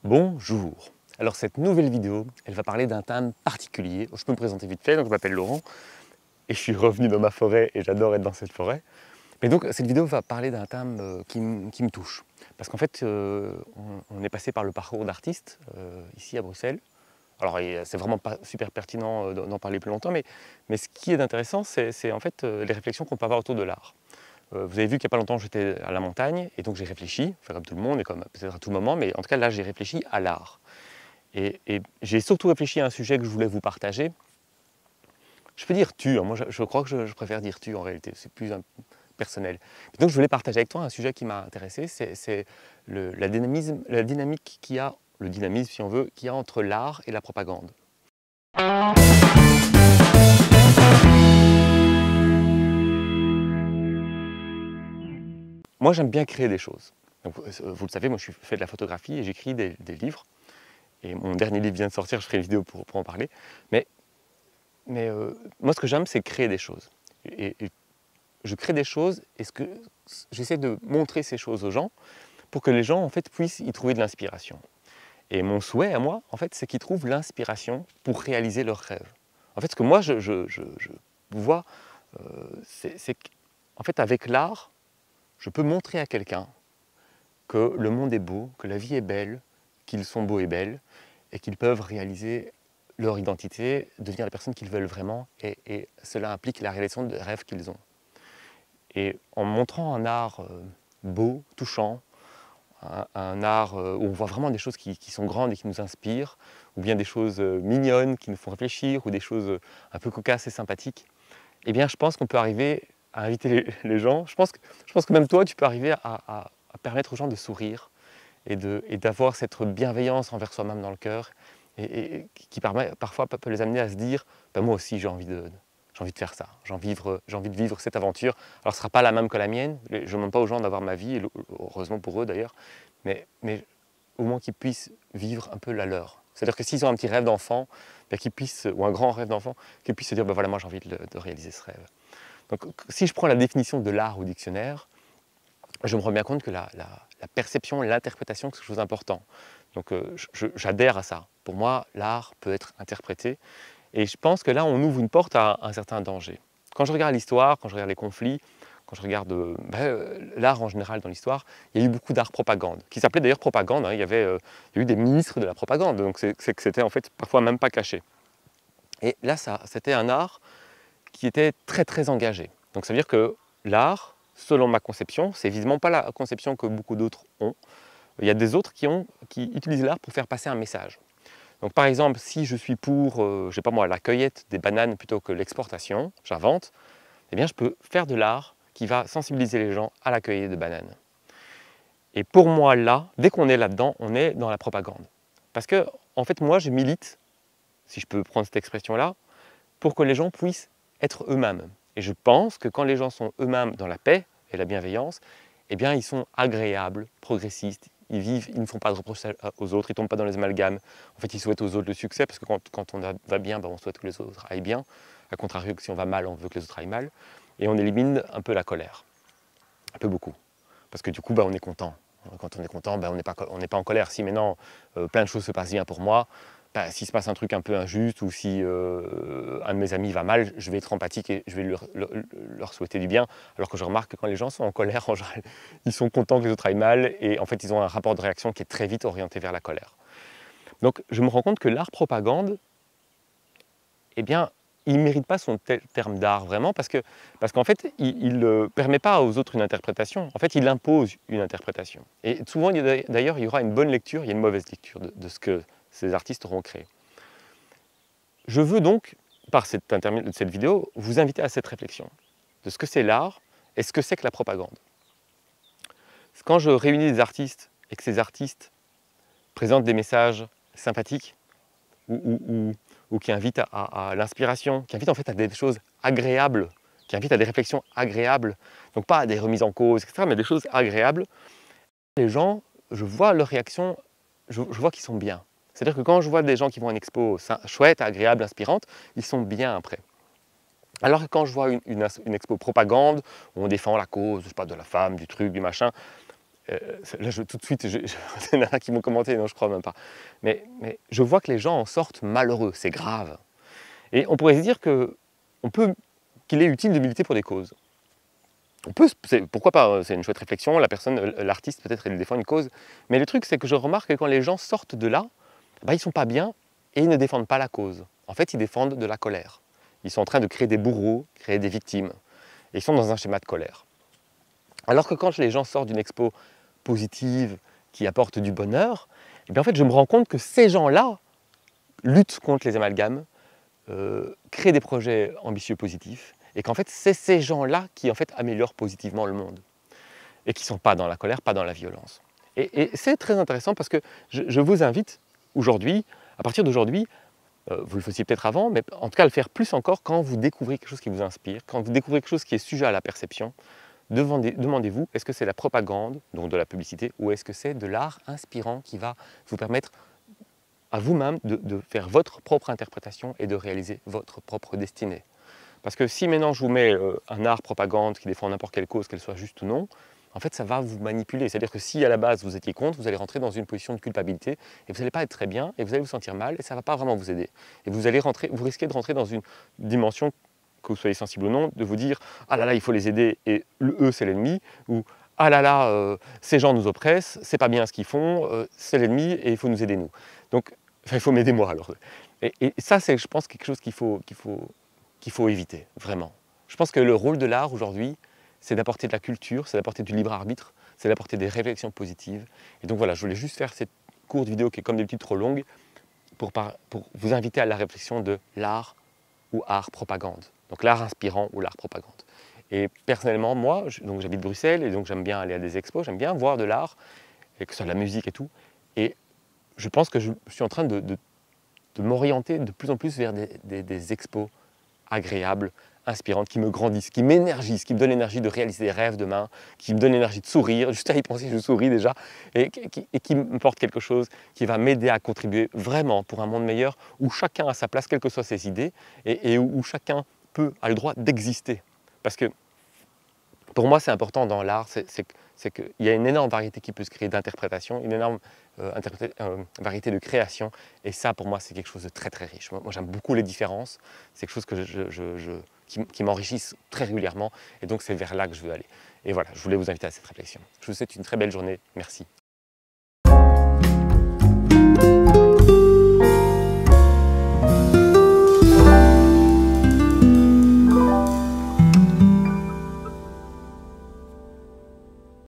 Bonjour. Alors cette nouvelle vidéo, elle va parler d'un thème particulier. Je peux me présenter vite fait, donc je m'appelle Laurent et je suis revenu dans ma forêt et j'adore être dans cette forêt. Mais donc cette vidéo va parler d'un thème qui me touche. Parce qu'en fait, on est passé par le parcours d'artiste ici à Bruxelles. Alors c'est vraiment pas super pertinent d'en parler plus longtemps, mais ce qui est intéressant, c'est en fait les réflexions qu'on peut avoir autour de l'art. Vous avez vu qu'il n'y a pas longtemps, j'étais à la montagne, et donc j'ai réfléchi, enfin, comme tout le monde, et comme peut-être à tout moment, mais en tout cas là, j'ai réfléchi à l'art. Et j'ai surtout réfléchi à un sujet que je voulais vous partager. Je peux dire tu, hein, moi je crois que je préfère dire tu en réalité, c'est plus personnel. Et donc je voulais partager avec toi un sujet qui m'a intéressé, c'est la dynamique qu'il y a, le dynamisme si on veut, qu'il y a entre l'art et la propagande. Moi, j'aime bien créer des choses. Donc, vous le savez, moi, je fais de la photographie et j'écris des livres. Et mon dernier livre vient de sortir, je ferai une vidéo pour en parler. Mais moi, ce que j'aime, c'est créer des choses. Et je crée des choses et j'essaie de montrer ces choses aux gens pour que les gens, en fait, puissent y trouver de l'inspiration. Et mon souhait à moi, en fait, c'est qu'ils trouvent l'inspiration pour réaliser leurs rêves. En fait, ce que moi, je vois, c'est qu'en fait, avec l'art, je peux montrer à quelqu'un que le monde est beau, que la vie est belle, qu'ils sont beaux et belles, et qu'ils peuvent réaliser leur identité, devenir la personne qu'ils veulent vraiment, et cela implique la réalisation des rêves qu'ils ont. Et en montrant un art beau, touchant, un art où on voit vraiment des choses qui sont grandes et qui nous inspirent, ou bien des choses mignonnes qui nous font réfléchir, ou des choses un peu cocasses et sympathiques, eh bien je pense qu'on peut arriver à inviter les gens. Je pense que même toi, tu peux arriver à permettre aux gens de sourire et d'avoir cette bienveillance envers soi-même dans le cœur et qui parfois peut les amener à se dire ben moi aussi j'ai envie de faire ça, j'ai envie de vivre cette aventure. Alors ce ne sera pas la même que la mienne, je ne demande pas aux gens d'avoir ma vie, et heureusement pour eux d'ailleurs, mais au moins qu'ils puissent vivre un peu la leur. C'est-à-dire que s'ils ont un petit rêve d'enfant, ben ou un grand rêve d'enfant, qu'ils puissent se dire ben voilà, moi j'ai envie de réaliser ce rêve. Donc si je prends la définition de l'art au dictionnaire, je me rends bien compte que la perception, l'interprétation, c'est quelque chose d'important. Donc j'adhère à ça. Pour moi, l'art peut être interprété. Et je pense que là, on ouvre une porte à un certain danger. Quand je regarde l'histoire, quand je regarde les conflits, quand je regarde l'art en général dans l'histoire, il y a eu beaucoup d'art propagande, qui s'appelait d'ailleurs propagande. Hein. Il y a eu des ministres de la propagande, donc c'est que c'était en fait parfois même pas caché. Et là, c'était un art qui était très très engagé. Donc ça veut dire que l'art, selon ma conception, c'est évidemment pas la conception que beaucoup d'autres ont. Il y a des autres qui utilisent l'art pour faire passer un message. Donc par exemple, si je suis pour, je sais pas moi, la cueillette des bananes plutôt que l'exportation, j'invente, eh bien je peux faire de l'art qui va sensibiliser les gens à la cueillette de bananes. Et pour moi là, dès qu'on est là-dedans, on est dans la propagande. Parce que en fait moi je milite, si je peux prendre cette expression-là, pour que les gens puissent être eux-mêmes. Et je pense que quand les gens sont eux-mêmes dans la paix et la bienveillance, eh bien ils sont agréables, progressistes, ils ne font pas de reproches aux autres, ils ne tombent pas dans les amalgames. En fait, ils souhaitent aux autres le succès, parce que quand on va bien, ben, on souhaite que les autres aillent bien. A contrario que si on va mal, on veut que les autres aillent mal. Et on élimine un peu la colère, un peu beaucoup. Parce que du coup, ben, on est content. Quand on est content, ben, on n'est pas en colère. Si maintenant, plein de choses se passent bien pour moi, ben, s'il se passe un truc un peu injuste ou si un de mes amis va mal, je vais être empathique et je vais leur souhaiter du bien. Alors que je remarque que quand les gens sont en colère, en général, ils sont contents que les autres aillent mal et en fait, ils ont un rapport de réaction qui est très vite orienté vers la colère. Donc, je me rends compte que l'art propagande, eh bien, il ne mérite pas son terme d'art vraiment parce qu'en fait, il ne permet pas aux autres une interprétation. En fait, il impose une interprétation. Et souvent, d'ailleurs, il y aura une bonne lecture, il y a une mauvaise lecture de ce que ces artistes auront créé. Je veux donc, par cette vidéo, vous inviter à cette réflexion de ce que c'est l'art et ce que c'est que la propagande. Quand je réunis des artistes et que ces artistes présentent des messages sympathiques ou qui invitent à l'inspiration, qui invitent en fait à des choses agréables, qui invitent à des réflexions agréables, donc pas à des remises en cause, etc., mais des choses agréables, les gens, je vois leur réaction, je vois qu'ils sont bien. C'est-à-dire que quand je vois des gens qui vont à une expo chouette, agréable, inspirante, ils sont bien après. Alors que quand je vois une expo propagande, où on défend la cause, je sais pas, de la femme, du truc, du machin, Là, tout de suite, il y en a qui m'ont commenté, non, je crois même pas. Mais je vois que les gens en sortent malheureux, c'est grave. Et on pourrait se dire qu'il est utile de militer pour des causes. Pourquoi pas, c'est une chouette réflexion, la personne, l'artiste peut-être, elle défend une cause. Mais le truc, c'est que je remarque que quand les gens sortent de là, bah, ils ne sont pas bien et ils ne défendent pas la cause. En fait, ils défendent de la colère. Ils sont en train de créer des bourreaux, créer des victimes. Et ils sont dans un schéma de colère. Alors que quand les gens sortent d'une expo positive, qui apporte du bonheur, et bien en fait, je me rends compte que ces gens-là luttent contre les amalgames, créent des projets ambitieux positifs, et qu'en fait, c'est ces gens-là qui en fait améliorent positivement le monde, et qui ne sont pas dans la colère, pas dans la violence. Et c'est très intéressant parce que je vous invite aujourd'hui, à partir d'aujourd'hui, vous le faisiez peut-être avant, mais en tout cas à le faire plus encore quand vous découvrez quelque chose qui vous inspire, quand vous découvrez quelque chose qui est sujet à la perception, demandez-vous, est-ce que c'est la propagande, donc de la publicité, ou est-ce que c'est de l'art inspirant qui va vous permettre à vous-même de faire votre propre interprétation et de réaliser votre propre destinée. Parce que si maintenant je vous mets un art propagande qui défend n'importe quelle cause, qu'elle soit juste ou non, en fait ça va vous manipuler. C'est-à-dire que si à la base vous étiez contre, vous allez rentrer dans une position de culpabilité et vous n'allez pas être très bien et vous allez vous sentir mal et ça ne va pas vraiment vous aider. Et vous risquez de rentrer dans une dimension, que vous soyez sensible ou non, de vous dire « Ah là là, il faut les aider et eux c'est l'ennemi » ou « Ah là là, ces gens nous oppressent, c'est pas bien ce qu'ils font, c'est l'ennemi et il faut nous aider nous. » Donc, enfin, il faut m'aider moi alors. Et ça, c'est, je pense, quelque chose qu'il faut éviter, vraiment. Je pense que le rôle de l'art aujourd'hui, c'est d'apporter de la culture, c'est d'apporter du libre arbitre, c'est d'apporter des réflexions positives. Et donc voilà, je voulais juste faire cette courte vidéo qui est comme d'habitude trop longue pour vous inviter à la réflexion de l'art ou art propagande. Donc l'art inspirant ou l'art propagande. Et personnellement, moi, j'habite Bruxelles et donc j'aime bien aller à des expos, j'aime bien voir de l'art, et que ce soit de la musique et tout. Et je pense que je suis en train de m'orienter de plus en plus vers des expos agréables, inspirantes, qui me grandissent, qui m'énergisent, qui me donnent l'énergie de réaliser des rêves demain, qui me donnent l'énergie de sourire, juste à y penser, je souris déjà, et qui me porte quelque chose qui va m'aider à contribuer vraiment pour un monde meilleur, où chacun a sa place, quelles que soient ses idées, et où chacun a le droit d'exister. Parce que pour moi, c'est important dans l'art, c'est qu'il y a une énorme variété qui peut se créer d'interprétation, une énorme variété de création. Et ça, pour moi, c'est quelque chose de très très riche. Moi j'aime beaucoup les différences. C'est quelque chose qui m'enrichissent très régulièrement. Et donc, c'est vers là que je veux aller. Et voilà, je voulais vous inviter à cette réflexion. Je vous souhaite une très belle journée. Merci.